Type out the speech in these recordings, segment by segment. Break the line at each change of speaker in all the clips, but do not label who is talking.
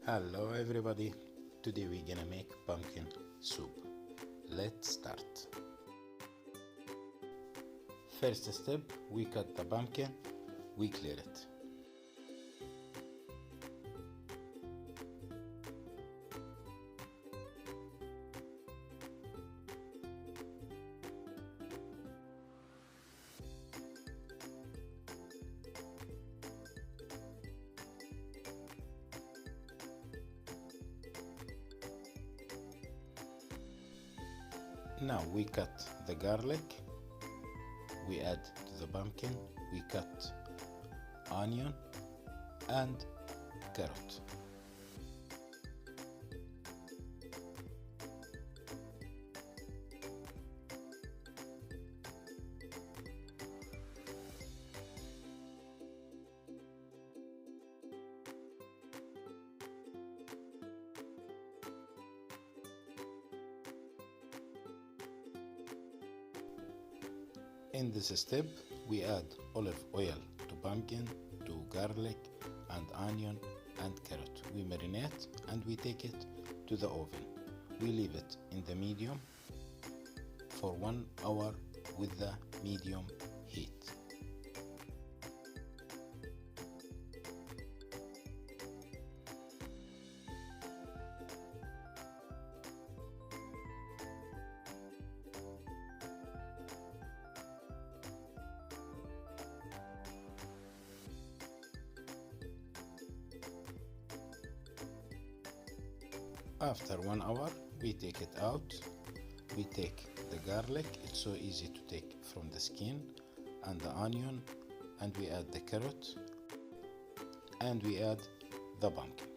Hello everybody, today we're gonna make pumpkin soup. Let's start. First step, we cut the pumpkin, we clear it. Now we cut the garlic, we add to the pumpkin, we cut onion and carrot. In this step, we add olive oil to pumpkin, to garlic and onion and carrot. We marinate and we take it to the oven. We leave it in the medium for 1 hour with the medium heat. After 1 hour, we take it out. We take the garlic, it's so easy to take from the skin, and the onion, and we add the carrot, and we add the pumpkin.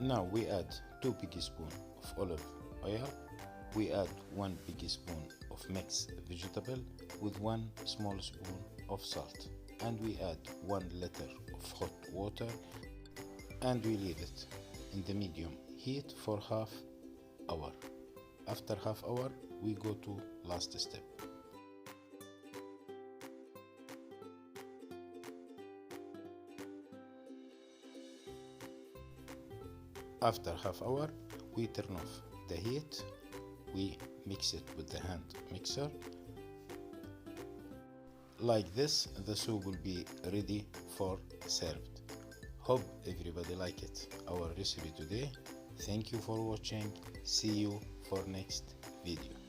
Now we add 2 big spoons of olive oil. We add 1 big spoon of mixed vegetable with 1 small spoon of salt. And we add 1 liter of hot water and we leave it in the medium heat for half hour. After half hour, we go to last step. After half hour, we turn off the heat, we mix it with the hand mixer. Like this, the soup will be ready for served. Hope everybody like it, our recipe today. Thank you for watching. See you for next video.